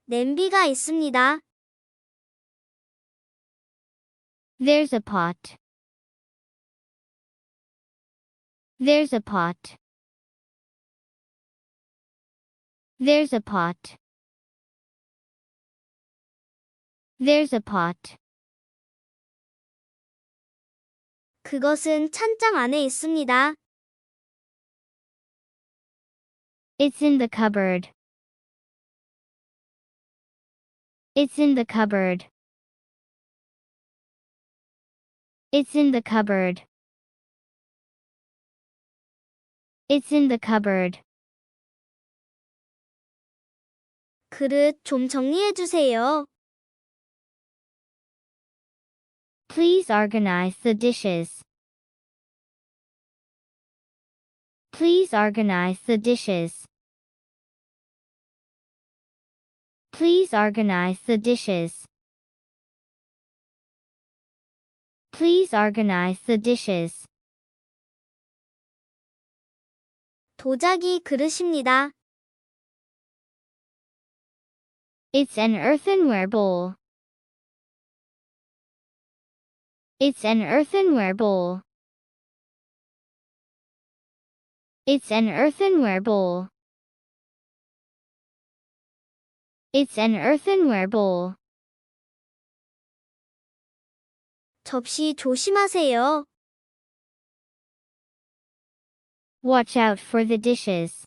냄비가 있습니다. There's a pot. There's a pot. There's a pot. There's a pot. 그것은 찬장 안에 있습니다. It's in the cupboard. It's in the cupboard. It's in the cupboard. It's in the cupboard. 그릇 좀 정리해 주세요. Please organize the dishes. Please organize the dishes. Please organize the dishes. Please organize the dishes. 도자기 그릇입니다. It's an earthenware bowl. It's an earthenware bowl. It's an earthenware bowl. It's an earthenware bowl. 접시 조심하세요. Watch out for the dishes.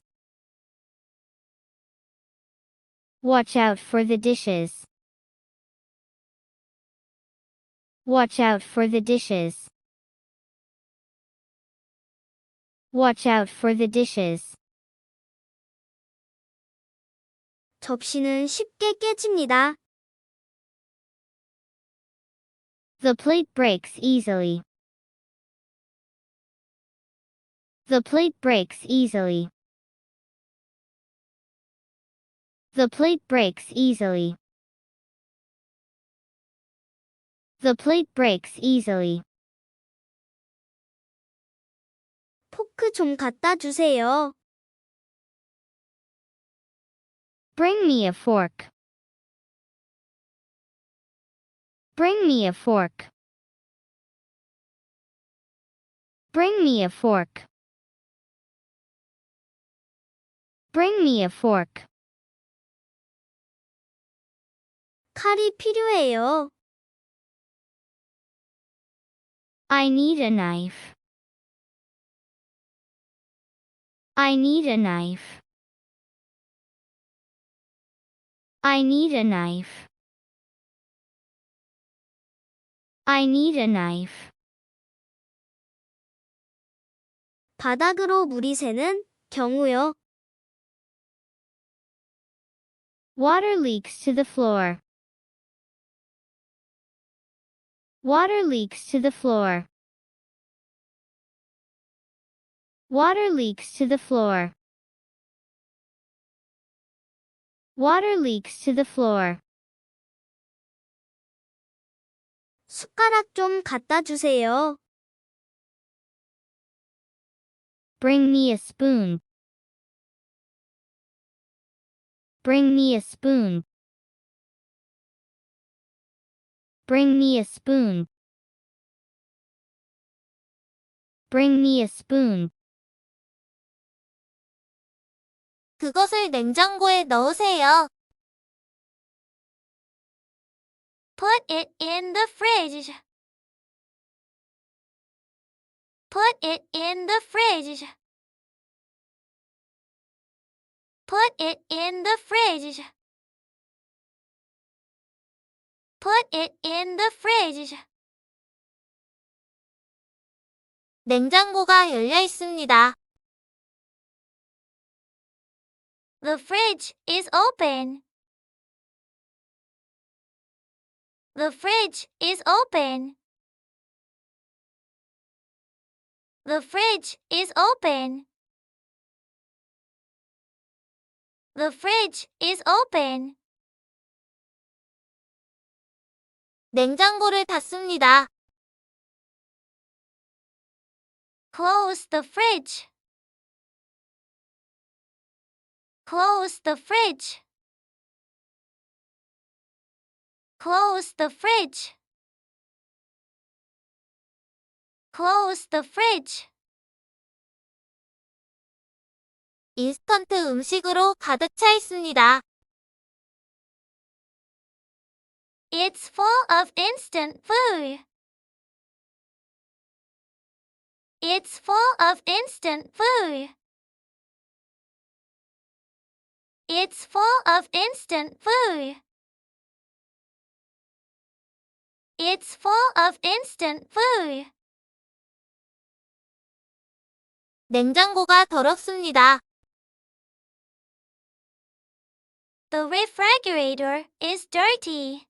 Watch out for the dishes. Watch out for the dishes. Watch out for the dishes. 접시는 쉽게 깨집니다. The plate breaks easily. The plate breaks easily. The plate breaks easily. The plate breaks easily. 포크 좀 갖다 주세요. Bring me a fork. Bring me a fork. Bring me a fork. Bring me a fork. 칼이 필요해요. I need a knife. I need a knife. I need a knife. I need a knife. 바닥으로 물이 새는 경우요. Water leaks to the floor. Water leaks to the floor. Water leaks to the floor. Water leaks to the floor. 숟가락 좀 갖다 주세요. Bring me a spoon. Bring me a spoon. Bring me a spoon. Bring me a spoon. 그것을 냉장고에 넣으세요. Put it in the fridge. Put it in the fridge. Put it in the fridge. Put it in the fridge. 냉장고가 열려 있습니다. The fridge is open. The fridge is open. The fridge is open. The fridge is open. 냉장고를 닫습니다. Close the fridge. Close the fridge. Close the fridge. Close the fridge. 인스턴트 음식으로 가득 차 있습니다. It's full of instant food. It's full of instant food. It's full of instant food. It's full of instant food. 냉장고가 더럽습니다. The refrigerator is dirty.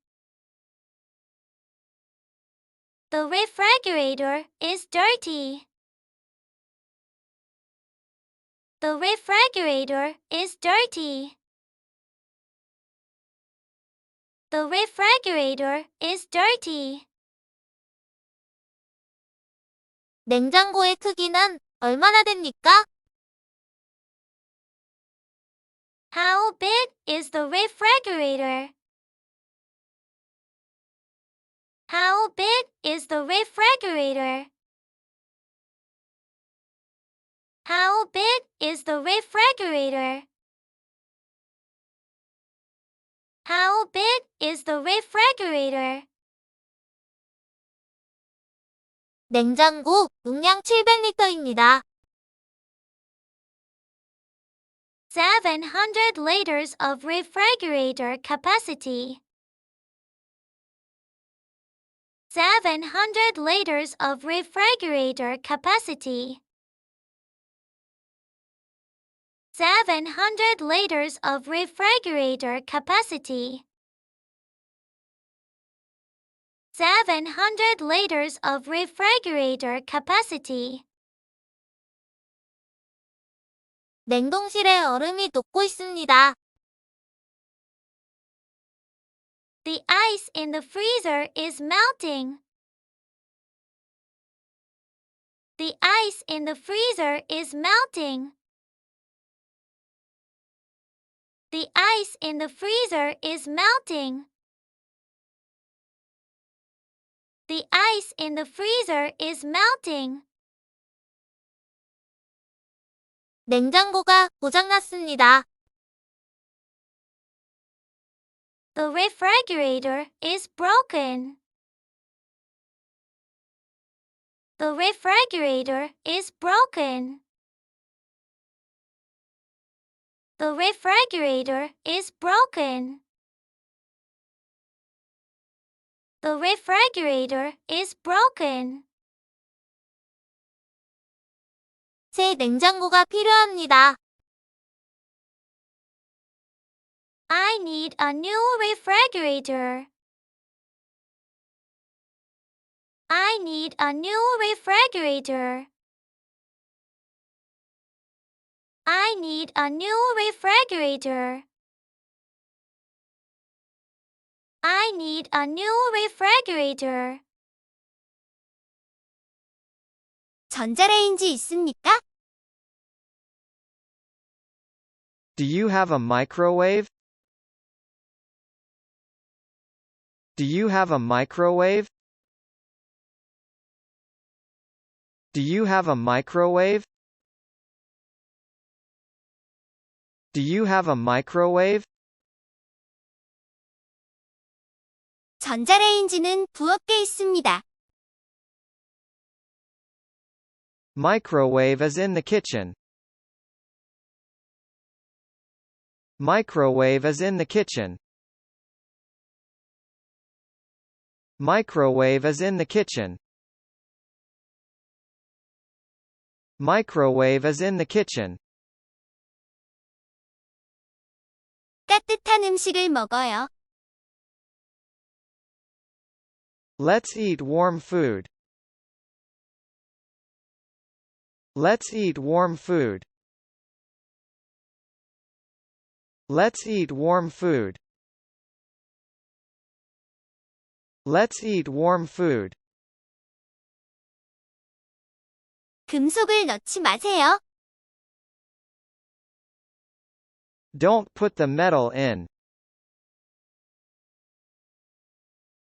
The refrigerator is dirty. The refrigerator is dirty. The refrigerator is dirty. 냉장고의 크기는 얼마나 됩니까? How big is the refrigerator? How big is the refrigerator? How big is the refrigerator? How big is the refrigerator? 냉장고 용량 700리터입니다. 700 liters of refrigerator capacity. 700 liters of refrigerator capacity. 700 liters of refrigerator capacity. 700 liters of refrigerator capacity. 냉동실에 얼음이 녹고 있습니다. The ice in the freezer is melting. The ice in the freezer is melting. The ice in the freezer is melting. The ice in the freezer is melting. 냉장고가 고장났습니다. The refrigerator is broken. The refrigerator is broken. The refrigerator is broken. The refrigerator is broken. 새 냉장고가 필요합니다. I need a new refrigerator. I need a new refrigerator. I need a new refrigerator. I need a new refrigerator. 전자레인지 있습니까? Do you have a microwave? Do you have a microwave? Do you have a microwave? Do you have a microwave? 전자레인지는 부엌에 있습니다. Microwave is in the kitchen. Microwave is in the kitchen. Microwave is in the kitchen. Microwave is in the kitchen. 따뜻한 음식을 먹어요. Let's eat warm food. Let's eat warm food. Let's eat warm food. Let's eat warm food. 금속을 넣지 마세요. Don't put the metal in.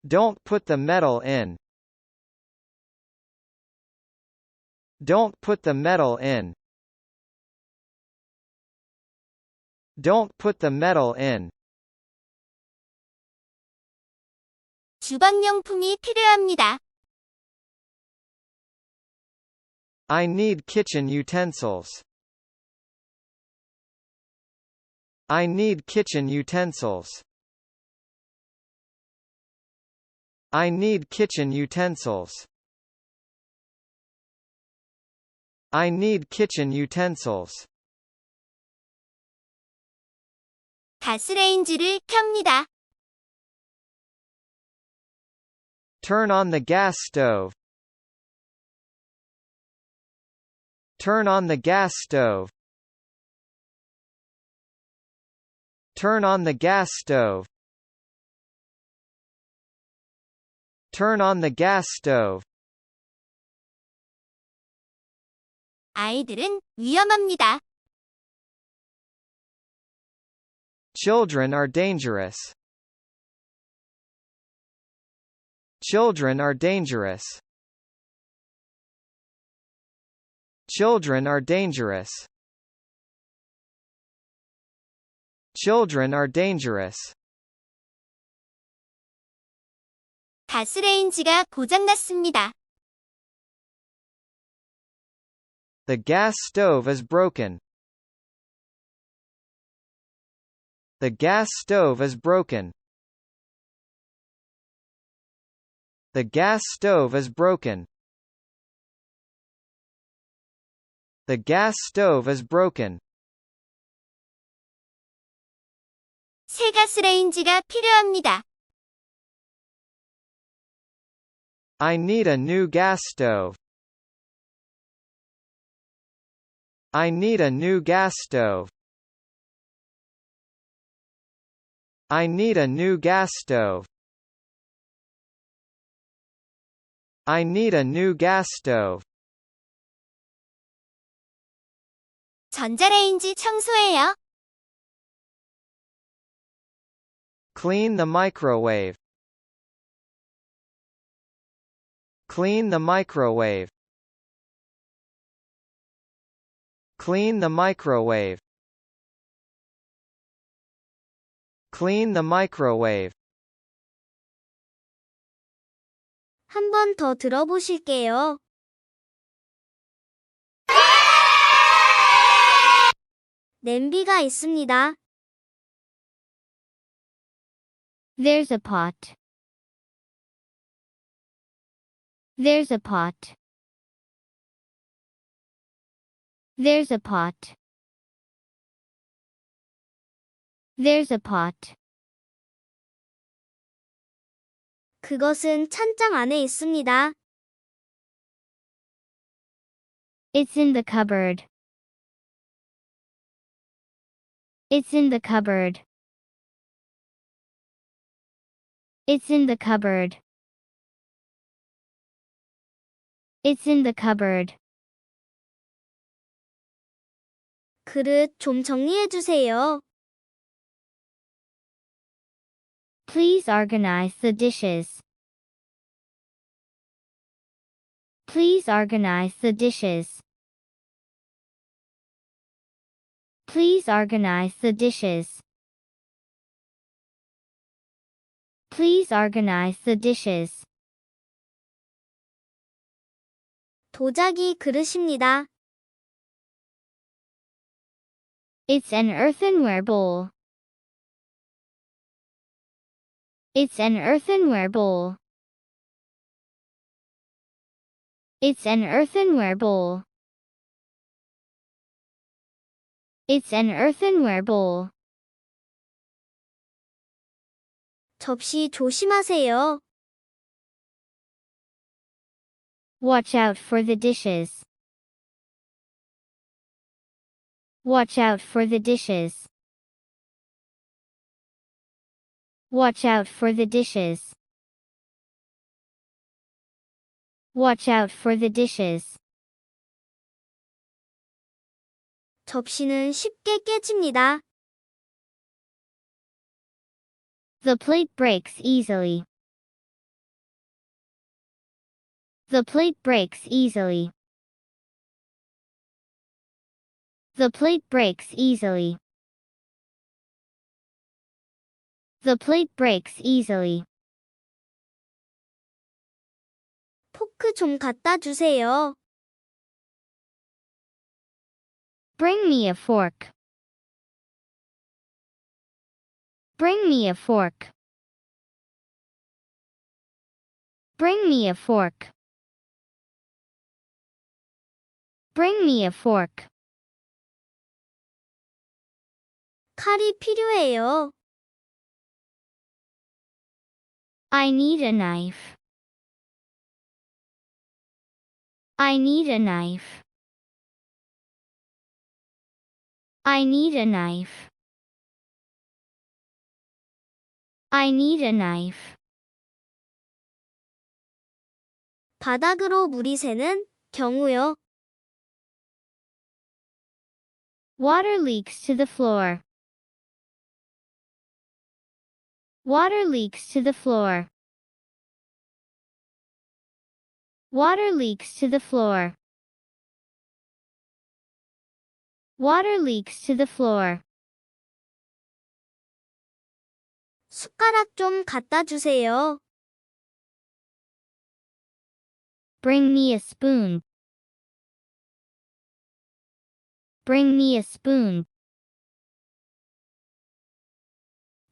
Don't put the metal in. Don't put the metal in. Don't put the metal in. 주방용품이 필요합니다. I need kitchen utensils. I need kitchen utensils. I need kitchen utensils. I need kitchen utensils. 가스레인지를 켭니다. Turn on the gas stove. Turn on the gas stove. Turn on the gas stove. Turn on the gas stove. 아이들은 위험합니다. Children are dangerous. Children are dangerous. Children are dangerous. Children are dangerous. 가스레인지가 고장났습니다. The gas stove is broken. The gas stove is broken. The gas stove is broken. The gas stove is broken. 새 가스레인지가 필요합니다. I need a new gas stove. I need a new gas stove. I need a new gas stove. I need a new gas stove. 전자레인지 청소해요. Clean the microwave. Clean the microwave. Clean the microwave. Clean the microwave. 한 번 더 들어보실게요. 냄비가 있습니다. There's a pot. There's a pot. There's a pot. There's a pot. 그것은 찬장 안에 있습니다. It's in the cupboard. It's in the cupboard. It's in the cupboard. It's in the cupboard. 그릇 좀 정리해 주세요. Please organize the dishes. Please organize the dishes. Please organize the dishes. Please organize the dishes. 도자기 그릇입니다. It's an earthenware bowl. It's an earthenware bowl. It's an earthenware bowl. It's an earthenware bowl. 접시 조심하세요. Watch out for the dishes. Watch out for the dishes. Watch out for the dishes. Watch out for the dishes. 접시는 쉽게 깨집니다. The plate breaks easily. The plate breaks easily. The plate breaks easily. The plate breaks easily. 포크 좀 갖다 주세요. Bring me a fork. Bring me a fork. Bring me a fork. Bring me a fork. 칼이 필요해요. I need a knife. I need a knife. I need a knife. I need a knife. 바닥으로 물이 새는 경우요. Water leaks to the floor. Water leaks to the floor. Water leaks to the floor. Water leaks to the floor. 숟가락 좀 갖다 주세요. Bring me a spoon. Bring me a spoon.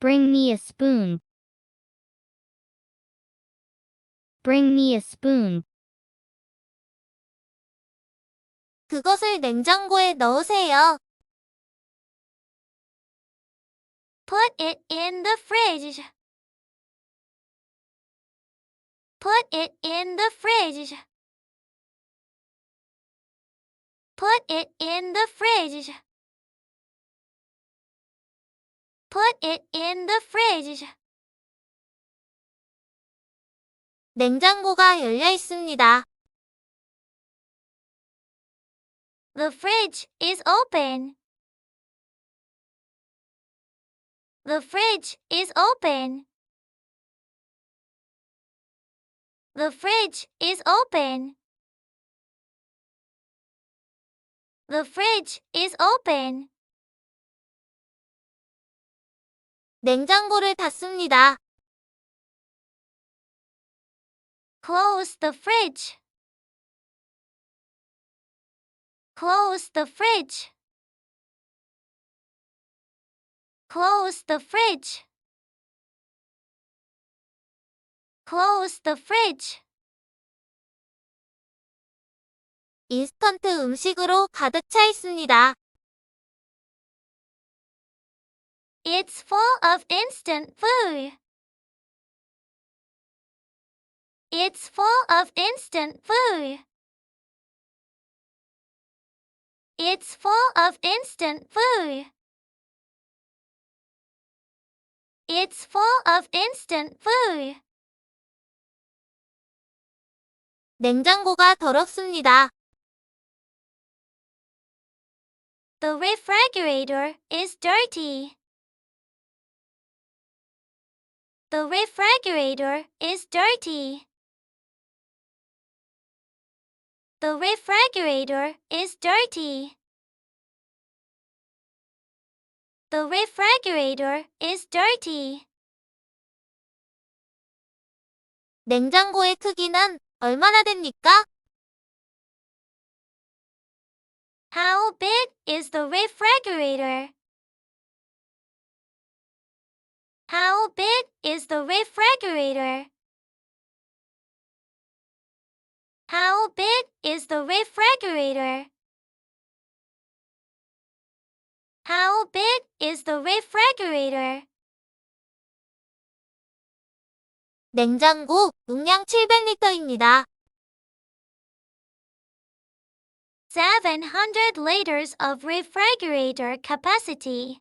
Bring me a spoon. Bring me a spoon. 그것을 냉장고에 넣으세요. Put it in the fridge. Put it in the fridge. Put it in the fridge. Put it in the fridge. 냉장고가 열려 있습니다. The fridge is open. The fridge is open. The fridge is open. The fridge is open. 냉장고를 닫습니다. Close the fridge. Close the fridge. Close the fridge. Close the fridge. 인스턴트 음식으로 가득 차 있습니다. It's full of instant food. It's full of instant food. It's full of instant food. It's full of instant food. 냉장고가 더럽습니다. The refrigerator is dirty. The refrigerator is dirty. The refrigerator is dirty. The refrigerator is dirty. 냉장고의 크기는 얼마나 됩니까? How big is the refrigerator? How big is the refrigerator? How big is the refrigerator? How big is the refrigerator? 냉장고 용량 700리터입니다. 700 liters of refrigerator capacity.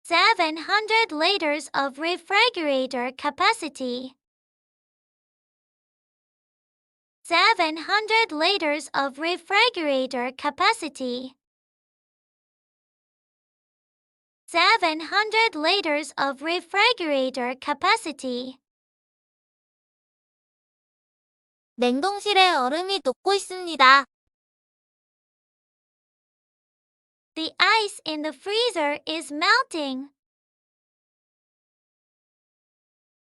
700 liters of refrigerator capacity. 700 liters of refrigerator capacity. 700 liters of refrigerator capacity. 냉동실에 얼음이 녹고 있습니다. The ice in the freezer is melting.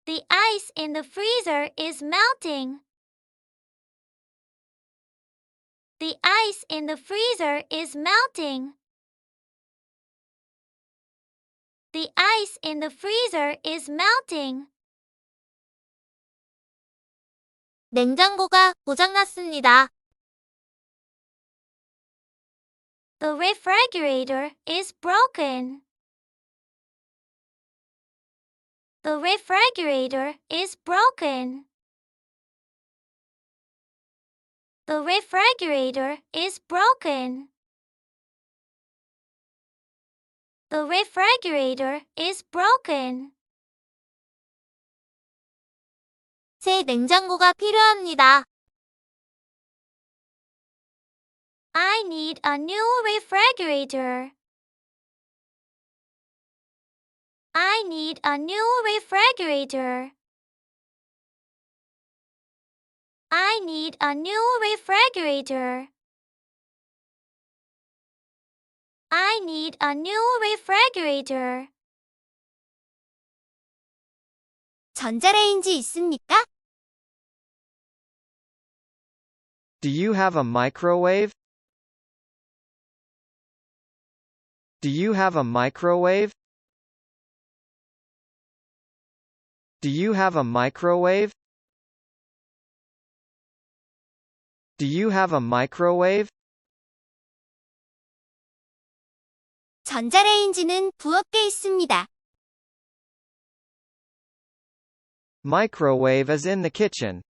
The ice in the freezer is melting. The ice in the freezer is melting. The ice in the freezer is melting. 냉장고가 고장났습니다. The refrigerator is broken. The refrigerator is broken. The refrigerator is broken. The refrigerator is broken. 새 냉장고가 필요합니다. I need a new refrigerator. I need a new refrigerator. I need a new refrigerator. I need a new refrigerator. 전자레인지 있습니까? Do you have a microwave? Do you have a microwave? Do you have a microwave? Do you have a microwave? 전자레인지는 부엌에 있습니다. Microwave is in the kitchen.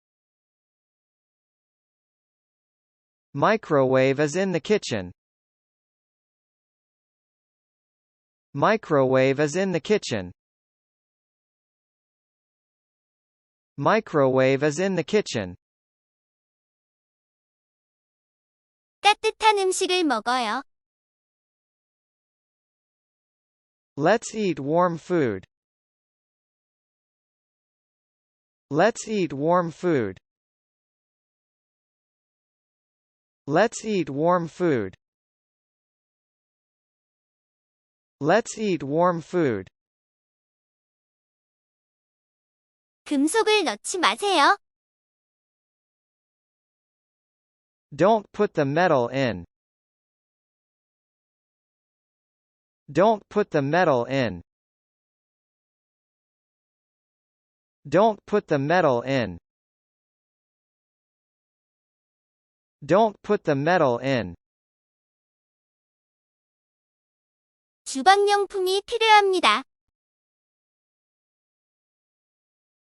Microwave is in the kitchen. Microwave is in the kitchen. Microwave is in the kitchen. 따뜻한 음식을 먹어요. Let's eat warm food. Let's eat warm food. Let's eat warm food. Let's eat warm food. 금속을 넣지 마세요. Don't put the metal in. Don't put the metal in. Don't put the metal in. Don't put the metal in. 주방용품이 필요합니다.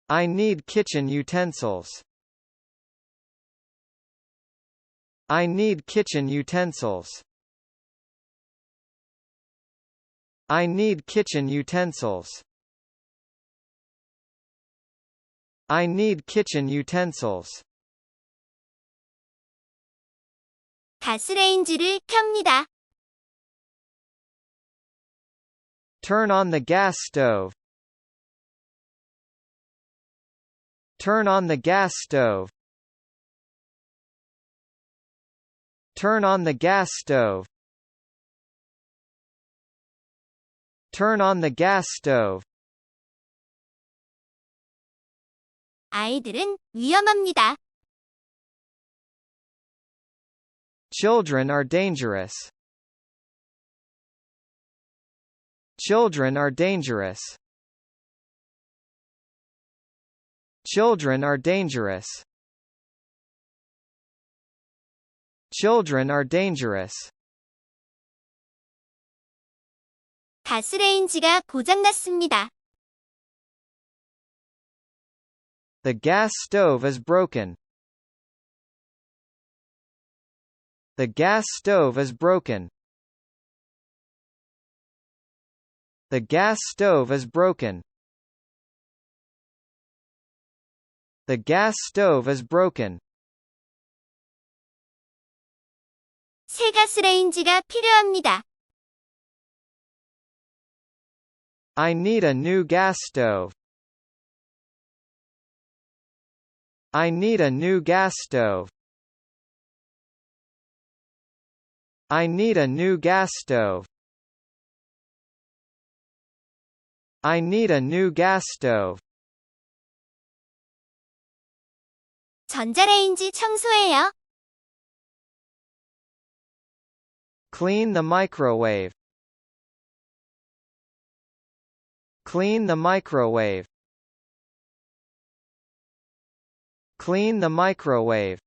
I need kitchen utensils. I need kitchen utensils. I need kitchen utensils. I need kitchen utensils. 가스레인지를 켭니다. Turn on the gas stove. Turn on the gas stove. Turn on the gas stove. Turn on the gas stove. 아이들은 위험합니다. Children are dangerous. Children are dangerous. Children are dangerous. Children are dangerous. 가스레인지가 고장났습니다. The gas stove is broken. The gas stove is broken. The gas stove is broken. The gas stove is broken. 새 가스레인지가 필요합니다. I need a new gas stove. I need a new gas stove. I need a new gas stove. I need a new gas stove. 전자레인지 청소해요. Clean the microwave. Clean the microwave. Clean the microwave.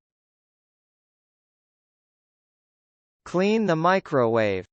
Clean the microwave.